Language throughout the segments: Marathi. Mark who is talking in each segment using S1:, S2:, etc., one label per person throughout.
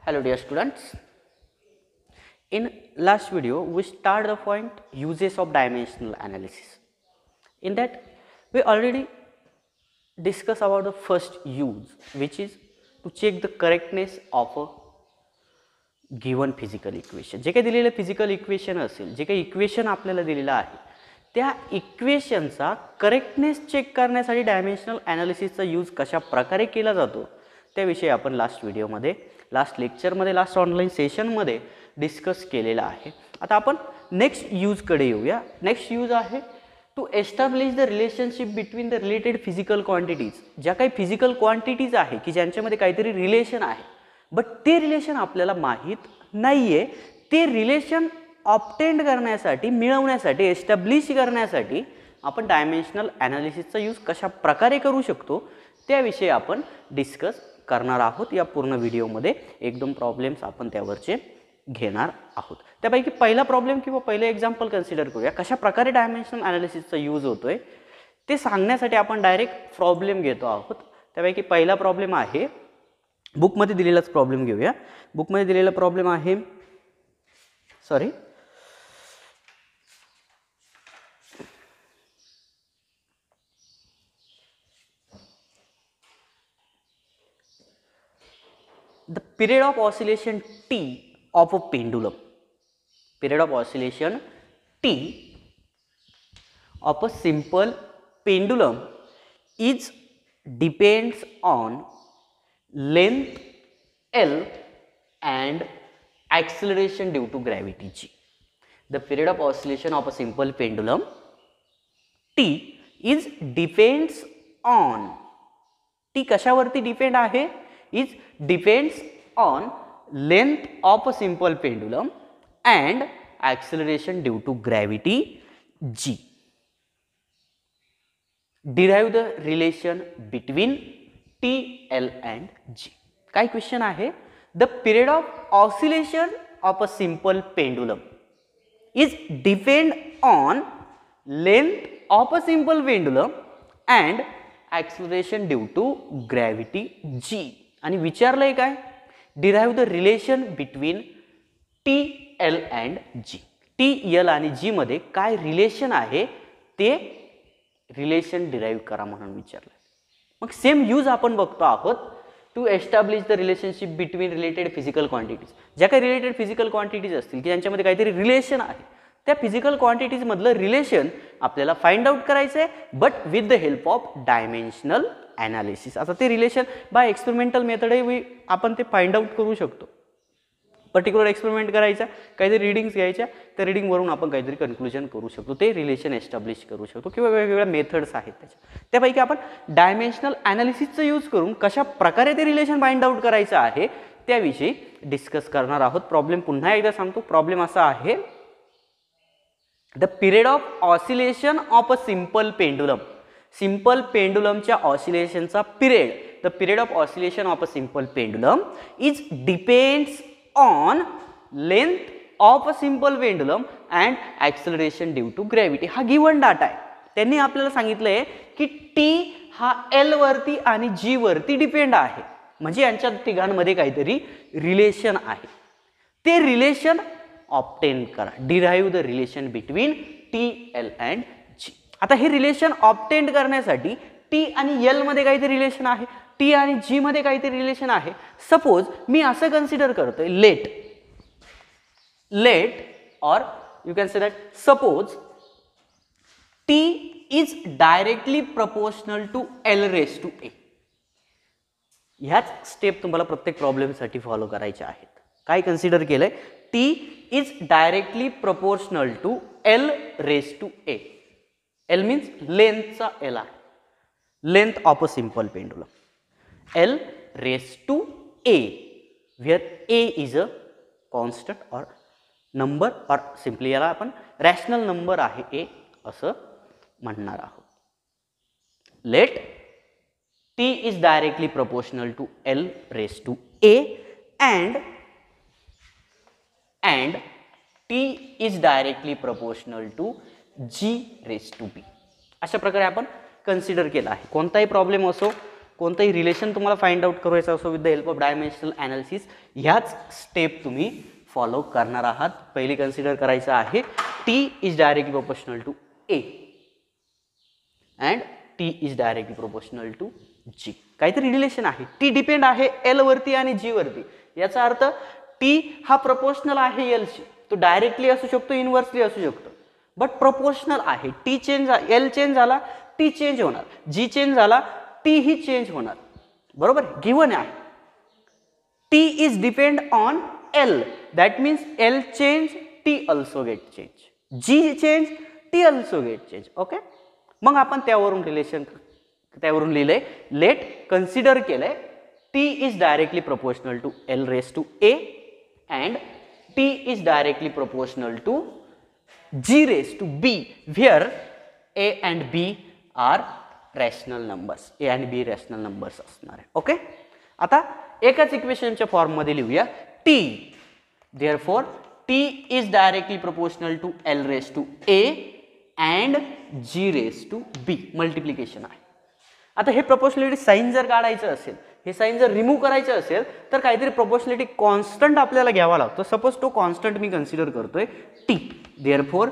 S1: Hello dear students. In last video we start the point uses of dimensional analysis. In that we already discuss about the first use, which is to check the correctness of a given physical equation. जे काही दिलेलं फिजिकल इक्वेशन असेल, जे काही इक्वेशन आपल्याला दिलेलं आहे त्या इक्वेशनचा करेक्टनेस चेक करण्यासाठी डायमेन्शनल ॲनालिसिसचा यूज कशा प्रकारे केला जातो त्याविषयी आपण लास्ट व्हिडिओमध्ये, लास्ट लेक्चरमध्ये, लास्ट ऑनलाईन सेशनमध्ये डिस्कस केलेला आहे. आता आपण नेक्स्ट यूजकडे येऊया. नेक्स्ट यूज आहे to establish the relationship between the related physical quantities. ज्या काही फिजिकल क्वांटिटीज आहे की ज्यांच्यामध्ये काहीतरी रिलेशन आहे, बट ते रिलेशन आपल्याला माहीत नाही आहे. ते रिलेशन ऑब्टेंड करण्यासाठी, मिळवण्यासाठी, एस्टॅब्लिश करण्यासाठी आपण डायमेन्शनल ॲनालिसिसचा यूज कशा प्रकारे करू शकतो त्याविषयी आपण डिस्कस करणार आहोत. या पूर्ण व्हिडिओमध्ये एकदम प्रॉब्लेम्स आपण त्यावरचे घेणार आहोत. त्यापैकी पहिला प्रॉब्लेम किंवा पहिले एक्झाम्पल कन्सिडर करूया. कशा प्रकारे डायमेन्शनल ॲनालिसिसचा यूज होतोय ते सांगण्यासाठी आपण डायरेक्ट प्रॉब्लेम घेतो आहोत. त्यापैकी पहिला प्रॉब्लेम आहे, बुकमध्ये दिलेलाच प्रॉब्लेम घेऊया. बुकमध्ये दिलेला प्रॉब्लेम आहे, sorry, the period of oscillation t of a pendulum, period of oscillation t of a simple pendulum is depends on length L and acceleration due to gravity g. The period of oscillation of a simple pendulum t is depends on, t कशावरती डिपेंड आहे, is depends on length of a simple pendulum and acceleration due to gravity g. Derive the relation between t, L and g. काय क्वेश्चन आहे? The period of oscillation of a simple pendulum is depend on length of a simple pendulum and acceleration due to gravity g. आणि विचारलंय काय? Derive the relation between T, L and G. T, L आणि जी मध्ये काय रिलेशन आहे ते रिलेशन डिराइव करा म्हणून विचारलंय. मग सेम यूज आपण बघतो आहोत to establish the relationship between related physical quantities. ज्या काही रिलेटेड फिजिकल क्वांटिटीज असतील की ज्यांच्यामध्ये काहीतरी रिलेशन आहे, त्या फिजिकल क्वांटिटीज मधलं रिलेशन आपल्याला फाइंड आउट करायचं आहे, but with the help of dimensional analysis. आता ते रिलेशन बाय एक्सपेरिमेंटल मेथडही आपण ते फाइंड आउट करू शकतो. पर्टिक्युलर एक्सपेरिमेंट करायचा, काहीतरी रिडिंग्स घ्यायच्या, त्या रिडिंगवरून आपण काहीतरी कन्क्लुजन करू शकतो, ते रिलेशन एस्टॅब्लिश करू शकतो किंवा वेगवेगळ्या मेथड्स आहेत त्याच्या. त्यापैकी आपण डायमेन्शनल ॲनालिसिसचा यूज करून कशा प्रकारे ते रिलेशन फाइंड आउट करायचं आहे त्याविषयी डिस्कस करणार आहोत. प्रॉब्लेम पुन्हा एकदा सांगतो. प्रॉब्लेम असा आहे, the period of oscillation of a simple pendulum. Simple पेंडुलमच्या ऑसिलेशनचा period, the period of oscillation of a simple pendulum is depends on length of a simple pendulum and acceleration due to gravity. हा गिवन डाटा आहे. त्यांनी आपल्याला सांगितलंय की टी हा एल वरती आणि जी वरती डिपेंड आहे, म्हणजे यांच्या तिघांमध्ये काहीतरी रिलेशन आहे. ते रिलेशन ऑब्टेन करा. Derive the relation between T, L and G. आता हे रिलेशन ऑब्टेन करण्यासाठी टी आणि एल मध्ये काहीतरी रिलेशन आहे, टी आणि जी मध्ये काहीतरी रिलेशन आहे. सपोज मी असं कन्सिडर करतोय, let or you can say that suppose t is directly proportional to L raise to a. ह्याच स्टेप तुम्हाला प्रत्येक प्रॉब्लेमसाठी फॉलो करायच्या आहेत. काय कन्सिडर केलंय? T is directly proportional to L raise to a. L means लेंथचा एल आहे, length of a simple pendulum. L raise to a, where a is a constant or number, or simply याला आपण रॅशनल नंबर आहे ए असं म्हणणार आहोत. Let t is directly proportional to L raise to a and t is directly proportional to g raised to b. अशा प्रकारे आपण कन्सिडर केला आहे. कोणताही प्रॉब्लेम असो कोणतंही रिलेशन तुम्हाला फाइंड आउट करायचं असो with the help of dimensional analysis, ह्याच स्टेप तुम्ही फॉलो करणार आहात. पहिली कन्सिडर करायचं आहे T is directly proportional to A and T is directly proportional to g. काहीतरी रिलेशन आहे, टी डिपेंड आहे एल वरती आणि जी वरती. याचा अर्थ टी हा प्रपोर्शनल आहे एलशी. तो डायरेक्टली असू शकतो, इनव्हर्सली असू शकतो, बट प्रोपोर्शनल आहे. टी चेंज, एल चेंज झाला टी चेंज होणार, जी चेंज झाला टी ही चेंज होणार. बरोबर, गिवन आहे. T is depend on L, that means L change T also get change, G change T also get change. Okay, मग आपण त्यावरून रिलेशन त्यावरून लिहिलंय, लेट कन्सिडर केलंय T is directly proportional to L raise to A and T is directly proportional to g raise to b, where a and b are rational numbers. A आणि बी रॅशनल नंबर्स असणार आहे. ओके, आता एकाच इक्वेशनच्या फॉर्ममध्ये लिहूया T. Therefore T is directly proportional to L raise to A and G raise to B. Multiplication आहे. आता हे प्रोपोर्शनॅलिटी साइन जर काढायचं असेल, हे साइन जर रिमूव्ह करायचं असेल तर काहीतरी प्रोपोर्शनॅलिटी कॉन्स्टंट आपल्याला घ्यावा लागतो. सपोज तो कॉन्स्टंट मी कन्सिडर करतोय टी. देअरफॉर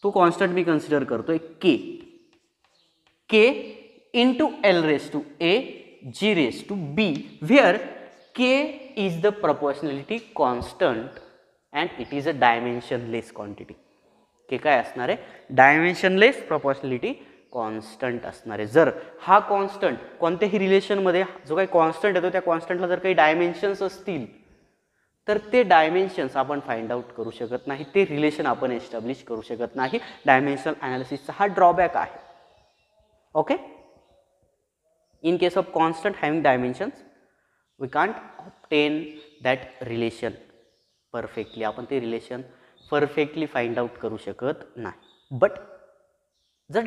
S1: तो कॉन्स्टंट मी कन्सिडर करतोय k. K into l raise to a g raise to b, where k is the proportionality constant and it is a dimensionless quantity. K काय असणार आहे? डायमेन्शनलेस प्रोपोर्शनॅलिटी कॉन्स्टंट असणार आहे. जर हा कॉन्स्टंट कोणत्याही रिलेशनमध्ये जो काही कॉन्स्टंट येतो त्या कॉन्स्टंटला जर काही डायमेन्शन्स असतील तर ते डायमेन्शन्स आपण फाइंड आउट करू शकत नाही, ते रिलेशन आपण एस्टॅब्लिश करू शकत नाही. डायमेन्शनल ॲनालिसिसचा हा ड्रॉबॅक आहे. Okay, in case of constant having dimensions we can't obtain that relation perfectly. आपण ते रिलेशन परफेक्टली फाइंड आउट करू शकत नाही. बट जर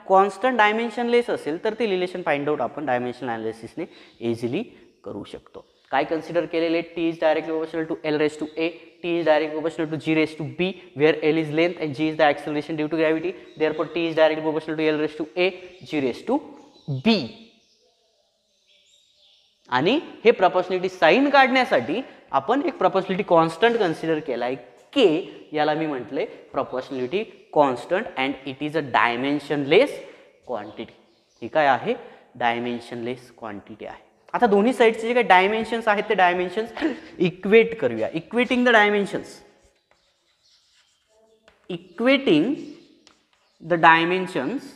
S1: कॉन्स्टंट डायमेन्शनलेस असेल तर ते रिलेशन फाइंड आउट आपण डायमेन्शनल ॲनालिसिसने इझिली करू शकतो. काय कन्सिडर केलेले? T is directly proportional to L raise to a, t is directly proportional to g raise to b, where l is length and g is the acceleration due to gravity. Therefore T is directly proportional to L raise to a, g raise to b. आणि हे प्रोपोर्शनॅलिटी साइन काढण्यासाठी आपण एक प्रोपोर्शनॅलिटी कॉन्स्टंट कन्सिडर केलाय के. याला मी म्हटले proportionality constant and it is a dimensionless quantity. ही काय आहे? डायमेन्शनलेस क्वांटिटी आहे. आता दोन्ही साइडचे जे काही डायमेन्शन्स आहेत ते डायमेन्शन्स इक्वेट करूया. Equating the dimensions, equating the dimensions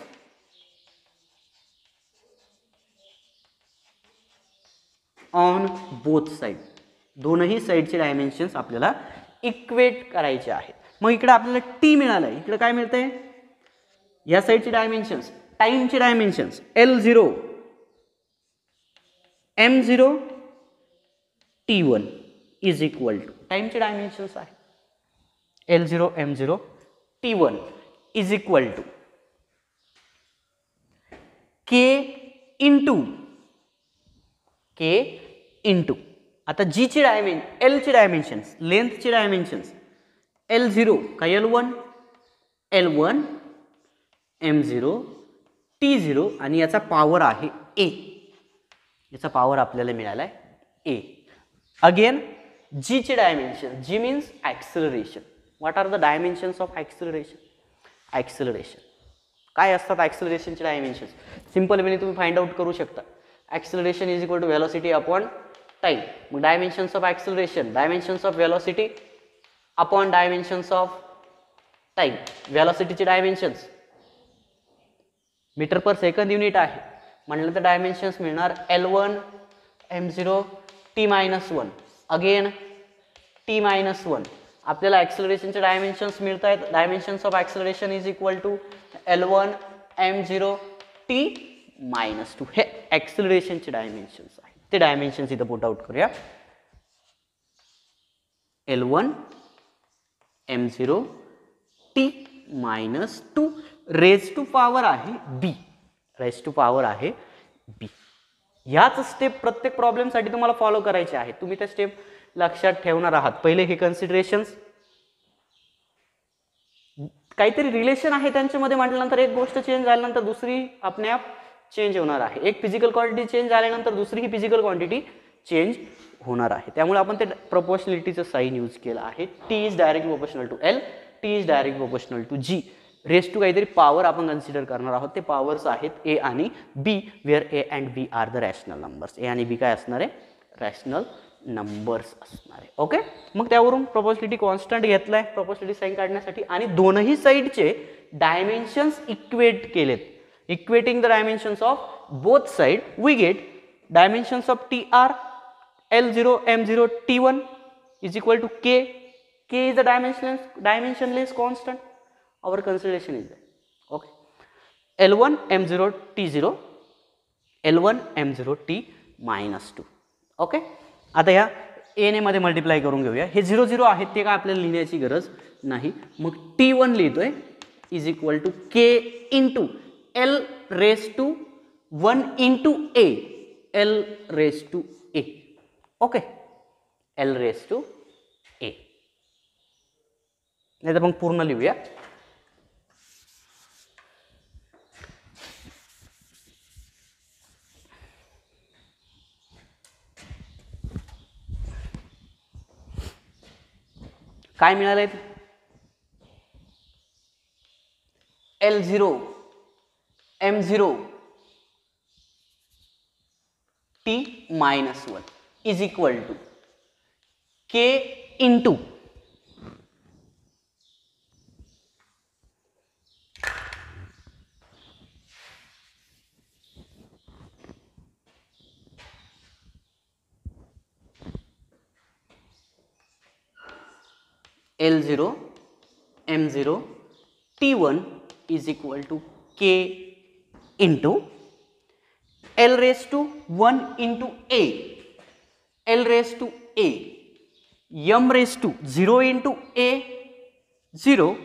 S1: on both side. दोनही साइडचे डायमेन्शन्स आपल्याला इक्वेट करायचे आहेत. मग इकडे आपल्याला टी मिळालं, इकडे काय मिळतंय? या साइडचे डायमेन्शन्स, टाइमचे dimensions L0 M0 T1 is equal to टाइमचे डायमेन्शन्स आहे L0 M0 T1 is equal to K into आता जी ची एल ची डायमेन्शन्स, लेंथची डायमेन्शन्स L0 का L1 M0 T0 आणि याचा पॉवर आहे A. याचा पॉवर आपल्याला मिळाला आहे A. अगेन जी ची dimension, G means acceleration. What are the dimensions of acceleration? Acceleration काय असतात? ॲक्सिलरेशनचे डायमेन्शन्स सिंपल वेने तुम्ही फाइंड आउट करू शकता. Acceleration is equal to velocity upon time. मग dimensions of acceleration, dimensions of velocity upon dimensions of time. व्हेलॉसिटीचे dimensions metre per second unit आहे म्हटलं तर डायमेन्शन्स मिळणार L1 M0 T-1 again T-1. आपल्याला ॲक्सिलरेशनचे डायमेन्शन्स मिळत आहेत. Dimensions of acceleration is equal to L1 M0 T-2. हे ॲक्सिलरेशनचे डायमेन्शन्स आहेत. ते डायमेन्शन्स इथं पुट आउट करूया. L1 M0 T-2 raise to power आहे B. रेज टू पॉवर आहे B. ह्याच स्टेप प्रत्येक प्रॉब्लेमसाठी तुम्हाला फॉलो करायचे आहेत. तुम्ही त्या स्टेप लक्षात ठेवणार आहात. पहिले हे कन्सिडरेशन्स, काहीतरी रिलेशन आहे त्यांच्यामध्ये म्हटल्यानंतर एक गोष्ट चेंज झाल्यानंतर दुसरी आपल्या चेंज होणार आहे. एक फिजिकल क्वांटिटी चेंज झाल्यानंतर दुसरी ही फिजिकल क्वांटिटी चेंज होणार आहे. त्यामुळे आपण ते प्रोपोर्शनॅलिटीचं साइन यूज केलं आहे. T is directly proportional to l, t is directly proportional to g. Raise to काहीतरी पॉवर आपण कन्सिडर करणार आहोत. ते पॉवर्स आहेत ए आणि b, where a and b are the rational numbers. A आणि बी काय असणार आहे? रॅशनल नंबर्स असणार आहे. ओके, मग त्यावरून प्रोपोर्शनॅलिटी कॉन्स्टंट घेतलाय प्रोपोर्शनॅलिटी साइन काढण्यासाठी आणि दोनही साइडचे डायमेन्शन्स इक्वेट केलेत. Equating the dimensions of both side we get dimensions of T are L0 M0 T1 is equal to K. K is the dimensionless constant. Our consideration is that. Okay. L1 M0 T0, L1 M0 T minus 2. Okay. आता ह्या A ने मध्ये मल्टिप्लाय करून घेऊया. हे 0 0 आहेत ते काय आपल्याला लिहिण्याची गरज नाही. मग T1 लिहितोय is equal to K into L raise to 1 into A, L raise to A. Okay, L raise to A. नाही तर मग पूर्ण लिहूया. काय मिळालंय? L0 M0 T minus 1 is equal to K into L0 M0 T1 is equal to K into L raised to 1 into A, L raised to A, M raised to 0 into A, 0,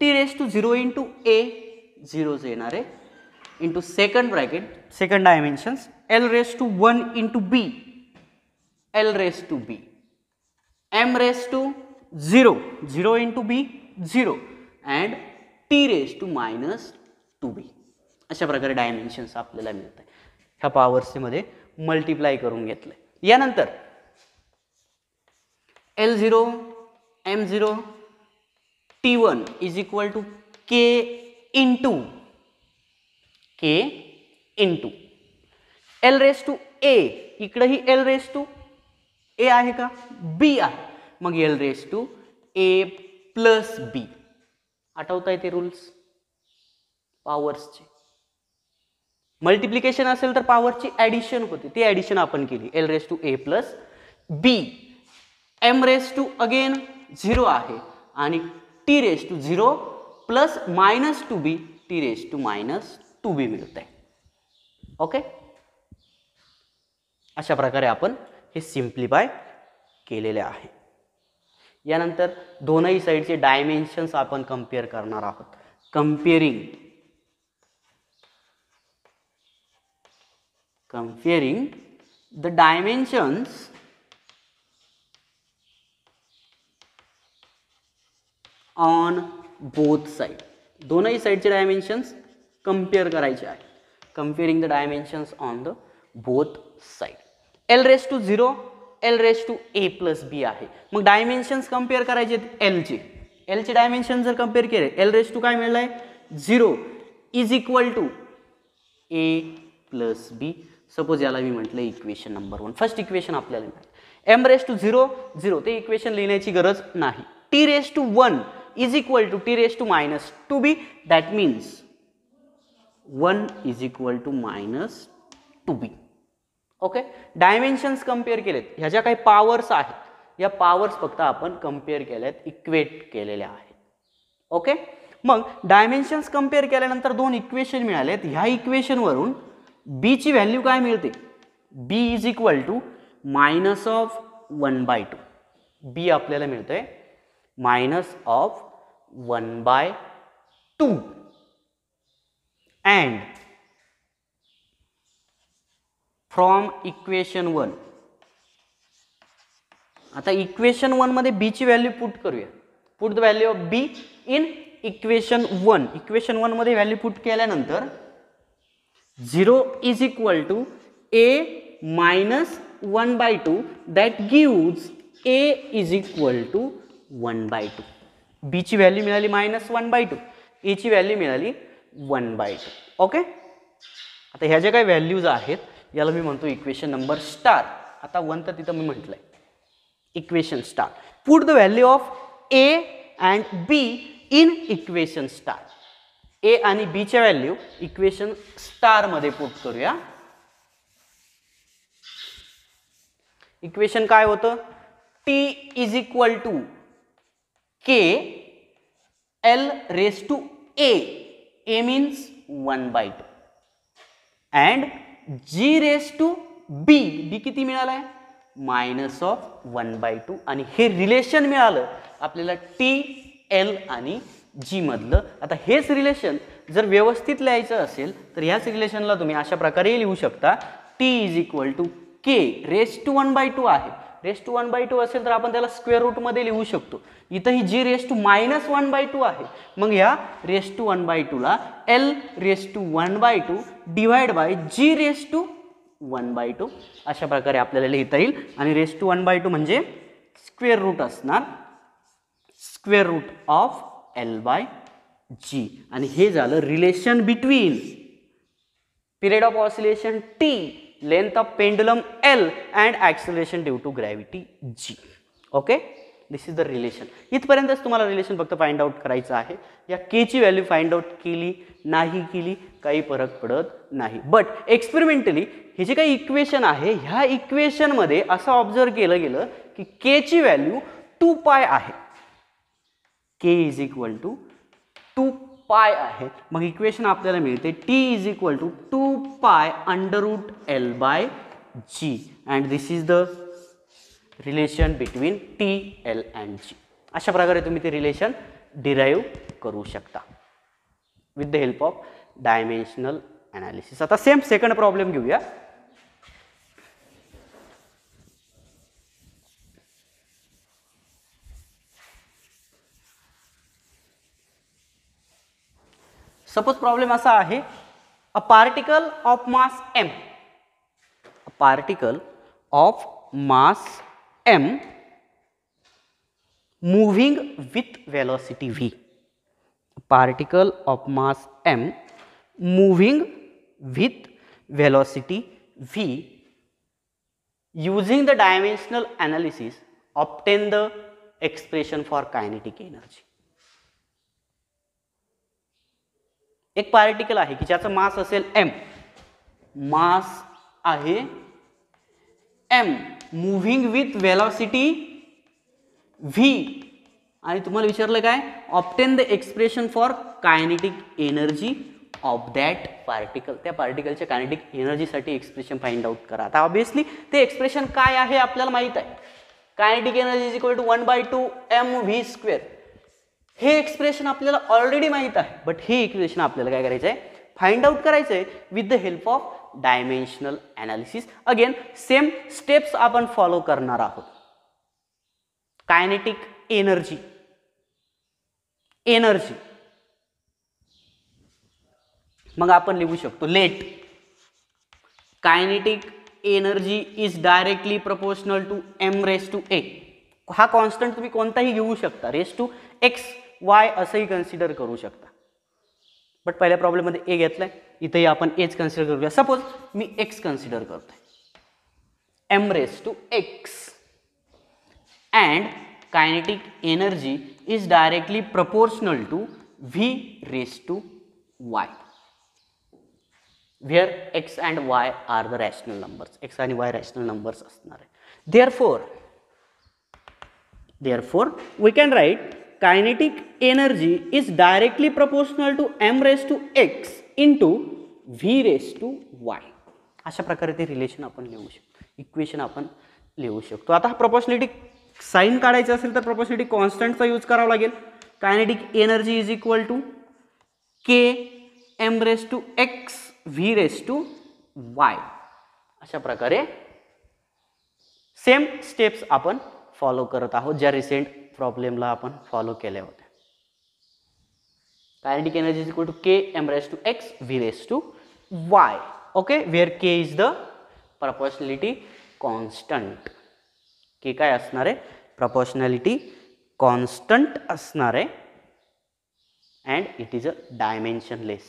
S1: T raised to 0 into A, 0 येणार आहे, into second bracket, second dimensions, L raised to 1 into B, L raised to B, M raised to 0, 0 into B, 0, and T raised to minus 2B. अशा प्रकारे डायमेन्शन्स आपल्याला मिळतात. ह्या पॉवर्सचे मध्ये मल्टिप्लाय करून घेतले. यानंतर L0 M0 T1 is equal to K into L raised to A. इकडे ही L raised to A आहे का? B आहे. मग L raised to A plus B. आठवता येते रूल्स पॉवर्सचे. मल्टिप्लिकेशन असेल तर पॉवरची ॲडिशन होते. ती ॲडिशन आपण केली. L raised to A plus B. M raised to again 0 आहे आणि T raised to 0 plus minus 2B, T raised to minus 2B मिळते. ओके, अशा प्रकारे आपण हे सिम्प्लिफाय केलेले आहे. यानंतर दोनही साइडचे डायमेन्शन्स आपण कंपेअर करणार आहोत. Comparing the dimensions on both side. दोनही साइडचे डायमेन्शन्स कंपेअर करायचे आहे. Comparing the dimensions on the both side. L raised to 0, L raised to A plus B आहे. मग डायमेन्शन्स कंपेअर करायचे L चे. L चे डायमेन्शन जर कंपेअर केले, L raised to काय मिळालंय? 0 is equal to A plus B. Suppose याला मी म्हटलं इक्वेशन नंबर 1. फर्स्ट इक्वेशन आपल्याला मिळालं. M raised to 0, 0 ते इक्वेशन लिहिण्याची गरज नाही. T raised to 1 is equal to T raised to minus 2B. That means 1 is equal to minus 2B. Okay, dimensions compare केलेत. ह्या ज्या काही पॉवर्स आहेत या पॉवर्स फक्त आपण कंपेअर केल्यात, इक्वेट केलेल्या आहेत. ओके, मग डायमेन्शन्स कंपेअर केल्यानंतर दोन इक्वेशन मिळालेत. ह्या इक्वेशनवरून बी ची व्हॅल्यू काय मिळते? B is equal to minus of 1/2. B आपल्याला मिळतंय minus of 1/2 and from equation 1. आता इक्वेशन 1 मध्ये बी ची व्हॅल्यू पुट करूया. Put the value of b in equation 1. Equation 1 मध्ये व्हॅल्यू पुट केल्यानंतर 0 is equal to a minus 1 by 2, that gives a is equal to 1 by 2. b ची व्हॅल्यू मिळाली मायनस 1 बाय 2, ए ची व्हॅल्यू मिळाली 1 बाय 2. ओके, आता ह्या ज्या काही व्हॅल्यूज आहेत याला मी म्हणतो इक्वेशन नंबर स्टार. आता 1 तर तिथं मी म्हटलंय equation star. Put the value of a and b in equation star. A आणि बी च्या व्हॅल्यू इक्वेशन स्टार मध्ये पुट करूया. इक्वेशन काय होतं, t is equal to k l raise to a, a means 1 by 2 and g raise to b, b किती मिळालाय मायनस ऑफ 1 बाय 2. आणि हे रिलेशन मिळालं आपल्याला t l आणि g मधलं. आता हेच रिलेशन जर व्यवस्थित लिहायचं असेल तर ह्याच रिलेशनला तुम्ही अशा प्रकारे लिहू शकता, t is equal to k raise to 1 by 2 आहे. रेस टू 1 बाय 2 असेल तर आपण त्याला स्क्वेअर रूट मध्ये लिहू शकतो. इथं ही g raise to minus 1 by 2 आहे. मग ह्या रेस टू 1 बाय 2 ला l raise to 1 by 2 divide by g raise to 1 by 2 अशा प्रकारे आपल्याला लिहिता येईल. आणि रेस टू 1 बाय 2 म्हणजे स्क्वेअर रूट असणार, square root of l by g. आणि हे झालं relation between period of oscillation t, length of pendulum L and acceleration due to gravity G. Okay, this is the relation. इथपर्यंतच तुम्हाला रिलेशन फक्त फाइंड आउट करायचं आहे. या k ची व्हॅल्यू फाइंड आउट केली नाही केली काही फरक पडत नाही. बट एक्सपेरिमेंटली हे जे काही इक्वेशन आहे ह्या इक्वेशन मध्ये असं ऑब्झर्व केलं गेलं की k ची व्हॅल्यू 2 पाय आहे. k इज इक्वल टू 2 पाय आहे. मग इक्वेशन आपल्याला मिळते t is equal to 2 pi under root l by g and this is the relation between t l and g. अशा प्रकारे तुम्ही ते रिलेशन डिराईव्ह करू शकता with the help of dimensional analysis. आता सेम सेकंड प्रॉब्लेम घेऊया. सपोज प्रॉब्लेम असा आहे, a particle of mass m, a particle of mass m moving with velocity v, particle of mass m moving with velocity v, using the dimensional analysis obtain the expression for kinetic energy. एक पार्टिकल आहे की ज्याचं मास असेल m, मास आहे m moving with velocity v, आणि तुम्हाला विचारलं काय, obtain the expression for kinetic energy of that particle. त्या पार्टिकलच्या कायनेटिक एनर्जीसाठी एक्सप्रेशन फाइंड आउट करा. आता ऑब्विसली ते एक्सप्रेशन काय आहे आपल्याला माहित आहे, kinetic energy is equal to 1/2 mv square. हे एक्सप्रेशन आपल्याला ऑलरेडी माहित आहे, बट हे इक्वेशन आपल्याला काय करायचं आहे, फाइंड आउट करायचं आहे with the help of dimensional analysis. Again same steps आपण फॉलो करणार आहोत. कायनेटिक एनर्जी, एनर्जी मग आपण लिहू शकतो let kinetic energy is directly proportional to m raise to a. हा कॉन्स्टंट तुम्ही कोणताही घेऊ शकता, रेस टू x y असंही कन्सिडर करू शकता. बट पहिल्या प्रॉब्लेम मध्ये a घेतलाय, इथेही आपण एच कन्सिडर करूया. सपोज मी x कन्सिडर करतोय, m raise to x and kinetic energy is directly proportional to v raise to y, where x and y are the rational numbers. x and y rational numbers असणार आहे. Therefore we can write kinetic energy is directly proportional to m raised to x into v raised to y. अशा प्रकारे ते रिलेशन आपण लिहू शकतो, इक्वेशन आपण लिहू शकतो. आता प्रोपोर्शनलिटी साइन काढायचं असेल तर प्रोपोर्शनलिटी कॉन्स्टंटचा यूज करावा लागेल. Kinetic energy is equal to k m raise to x v raise to y. अशा प्रकारे सेम स्टेप्स आपण फॉलो करत आहोत ज्या रिसेंट प्रॉब्लेमला आपण फॉलो केल्या होत्या. Kinetic energy is equal to k m raise to x v raise to y. Okay, where k is the proportionality constant. k काय असणार आहे, प्रपोर्शनॅलिटी कॉन्स्टंट असणार आहे and it is a dimensionless.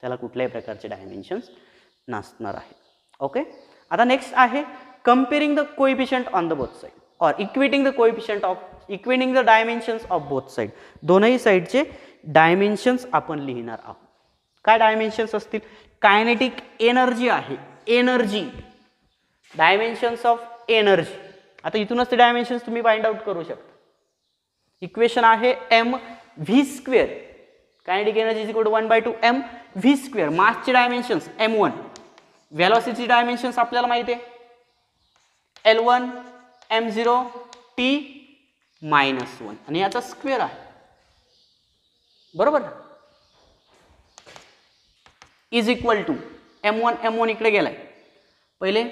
S1: त्याला कुठल्याही प्रकारचे डायमेन्शन्स नसणार आहे. ओके, आता नेक्स्ट आहे comparing the coefficient on the both side or equating the coefficient of equating the dimensions of both side. दोनही साइडचे डायमेन्शन्स आपण लिहिणार आहोत. काय डायमेन्शन्स असतील, कायनेटिक एनर्जी आहे, एनर्जी, डायमेन्शन्स ऑफ एनर्जी. आता इथूनच ते डायमेन्शन्स तुम्ही फाइंड आउट करू शकता. इक्वेशन आहे m v square, kinetic energy is equal to 1/2 m v square. मासचे डायमेन्शन्स m1, व्हेलॉसिटी डायमेन्शन्स आपल्याला माहिती आहे L1 m0 t -1 आणि याचा स्क्वेअर आहे, बरोबर, इज इक्वल टू m1 इकडे गेलाय, पहिले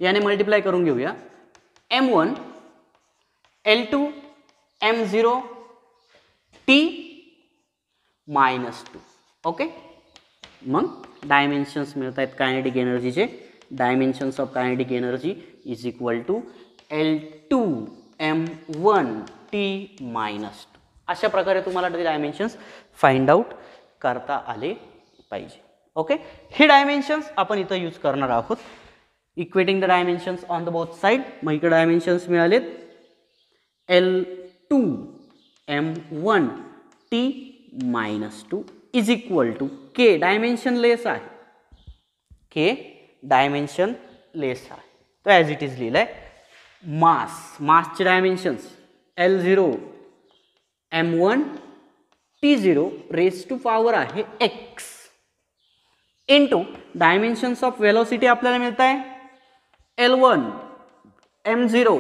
S1: याने मल्टिप्लाय करून घेऊया. m1 L2 m0 t -2. Okay, मग डायमेन्शन्स मिळत आहेत कायनेटिक एनर्जीचे. Dimensions of kinetic energy is equal to L2 m1 t -2. अशा प्रकारे तुम्हाला ते डायमेन्शन्स फाइंड आउट करता आले पाहिजे. ओके, हे डायमेन्शन्स आपण इथं यूज करणार आहोत. Equating the dimensions on the both side. मग इकडे डायमेन्शन्स मिळालेत L2 m1 t -2 is equal to k dimensionless आहे, k डायमेन्शन लेस आहे, तो ॲज इट इज लिहिलाय. मासचे dimensions L0 m1 t0 raise to power आहे x into dimensions of velocity आपल्याला मिळत आहे L1 m0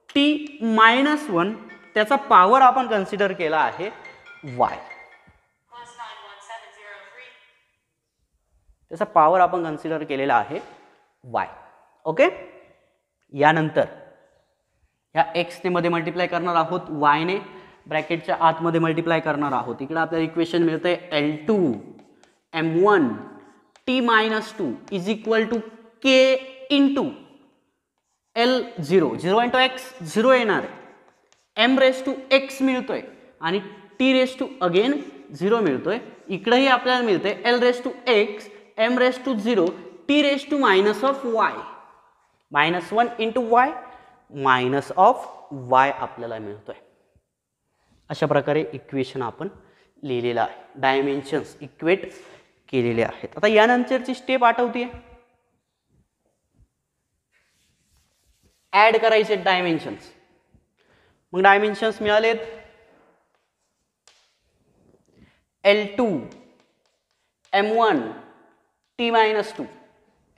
S1: t -1, त्याचा पॉवर आपण कन्सिडर केला आहे y. त्याचा पॉवर आपण कन्सिडर केलेला आहे y. ओके, यानंतर ह्या x ने मध्ये मल्टिप्लाय करणार आहोत, y ने ब्रॅकेटच्या आतमध्ये मल्टिप्लाय करणार आहोत. इकडे आपल्याला इक्वेशन मिळतंय L2 m1 t -2 is equal to k into L0, 0 into x 0 येणार आहे, m रेस टू x मिळतोय आणि t रेस टू अगेन 0 मिळतोय. इकडेही आपल्याला मिळतंय L raise to x m raise to 0 t raise to minus of y, -1 into y minus of y आपल्याला मिळतोय. अशा प्रकारे इक्वेशन आपण लिहिलेलं आहे, डायमेन्शन्स इक्वेट केलेले आहेत. आता यानंतरची स्टेप आठवतीये, ऍड करायचे डायमेन्शन्स. मग डायमेन्शन्स मिळालेत L2 m1 t -2,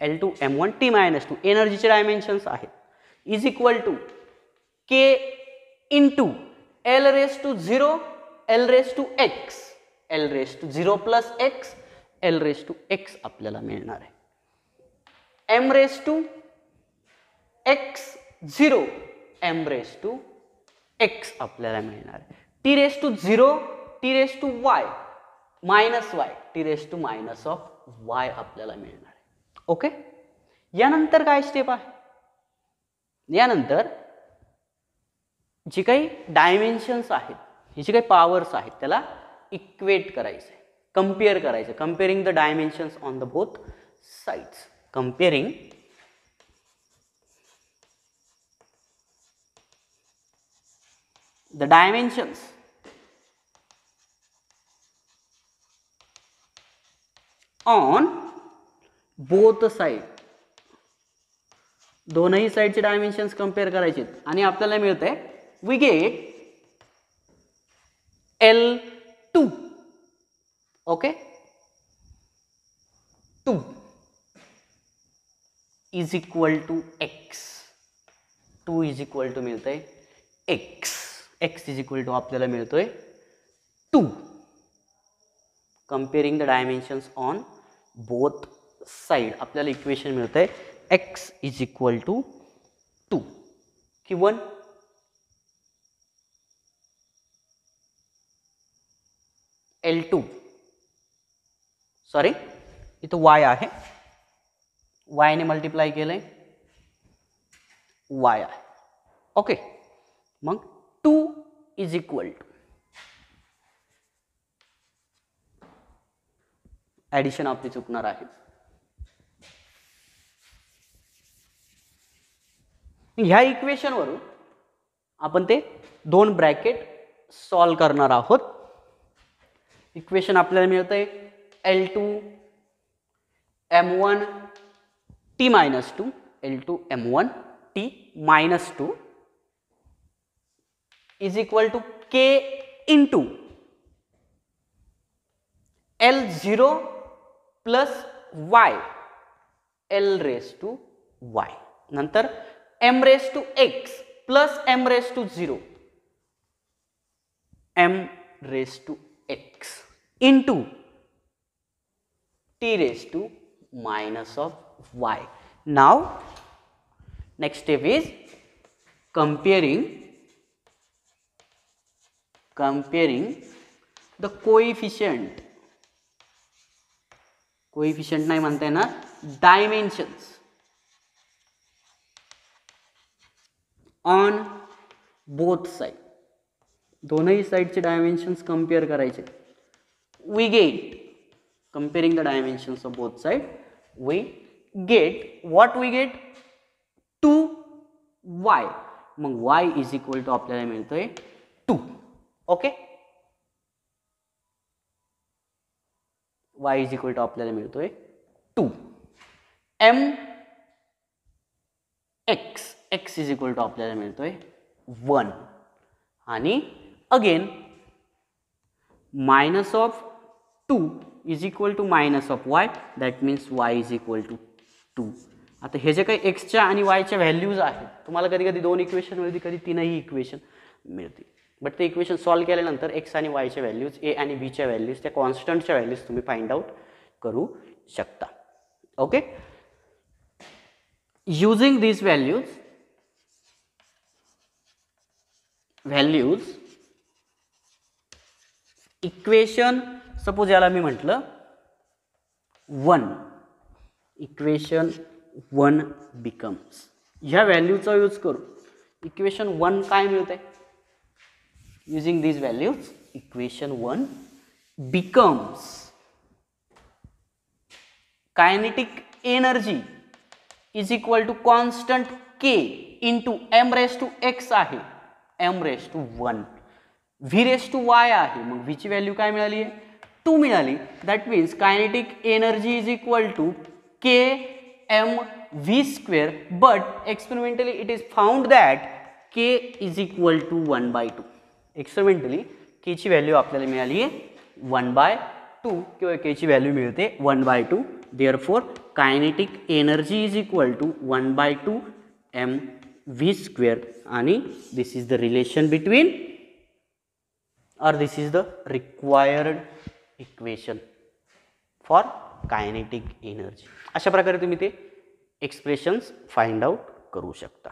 S1: L2 m1 t -2 एनर्जीचे डायमेन्शन्स आहेत, is equal to k into L raise to 0 L raise to x, L raise to 0 plus x, L raise to x आपल्याला मिळणार आहे. m raise to x 0 m raise to x आपल्याला मिळणार आहे. t raise to 0 t raise to y minus y, t raise to minus of y आपल्याला मिळणार आहे. ओके, यानंतर काय स्टेप आहे, यानंतर जी काही डायमेन्शन्स आहेत, ही जी काही पॉवर्स आहेत, त्याला इक्वेट करायचं आहे, कम्पेअर करायचं. Comparing the dimensions on the both sides. Comparing the dimensions on both side. दोनही साइडचे डायमेन्शन्स कंपेअर करायचे आणि आपल्याला मिळतंय we get L2. Okay, 2 is equal to x, 2 is equal to मिळतंय x, x is equal to आपल्याला मिळतोय 2. Comparing the dimensions on both side आपल्याला इक्वेशन मिळतंय x इज इक्वल टू 2 की 1. L2 सॉरी इथं वाय आहे, वायने मल्टिप्लाय केलंय, वाय आहे. ओके, मग 2 इज इक्वल टू ॲडिशन आपली चुकणार आहे. ह्या इक्वेशनवरून आपण ते 2 ब्रॅकेट सॉल्व करणार आहोत. इक्वेशन आपल्याला मिळतंय L2 M1 T minus 2 L2 M1 T minus 2 is equal to K into L0 plus Y L raise to Y, नंतर M raise to X plus M raise to 0 M raise to X into T raise to minus of Y. Now next step is comparing the coefficient नाही म्हणता येणार, dimensions on both side. दोनही साइडचे डायमेन्शन्स कंपेअर करायचे. We get comparing the dimensions of both side, we get what we get 2y. मग y is equal to आपल्याला मिळतोय 2. Okay, y is equal to आपल्याला मिळतोय 2. m x is equal to आपल्याला मिळतोय 1 आणि again minus of 2 is equal to minus of y, that means y is equal to 2. आता हे जे काही एक्सच्या आणि वायच्या व्हॅल्यूज आहेत, तुम्हाला कधी कधी 2 इक्वेशन मिळतील, कधी 3ही इक्वेशन मिळतील, बट ते इक्वेशन सॉल्व केल्यानंतर एक्स आणि वायच्या व्हॅल्यूज, ए आणि बीच्या व्हॅल्यूज, त्या कॉन्स्टंटच्या व्हॅल्यूज तुम्ही फाइंड आउट करू शकता. Okay, using this values equation, suppose याला मी म्हटलं 1, इक्वेशन 1 बिकम्स, ह्या व्हॅल्यूचा यूज करू इक्वेशन 1 काय मिळतंय, using this values equation 1 becomes kinetic energy is equal to constant k into m raise to x आहे, m raise to 1, v raise to y आहे, मग v ची व्हॅल्यू काय मिळाली आहे, 2 मिळाली. That means kinetic energy is equal to k m v square, but experimentally it is found that k is equal to 1/2. Experimentally k ची व्हॅल्यू आपल्याला मिळाली आहे 1/2 किंवा k ची व्हॅल्यू मिळते 1/2. Therefore kinetic energy is equal to 1/2 m v square, आणि this is the relation between, or this is the required equation for kinetic energy. अशा प्रकारे तुम्ही ते एक्सप्रेशन्स फाइंड आउट करू शकता.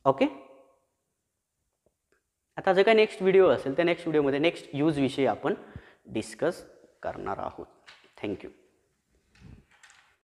S1: ओके, आता जे काही नेक्स्ट व्हिडिओ असेल त्या नेक्स्ट व्हिडिओमध्ये नेक्स्ट यूज विषयी आपण डिस्कस करणार आहोत. थँक्यू.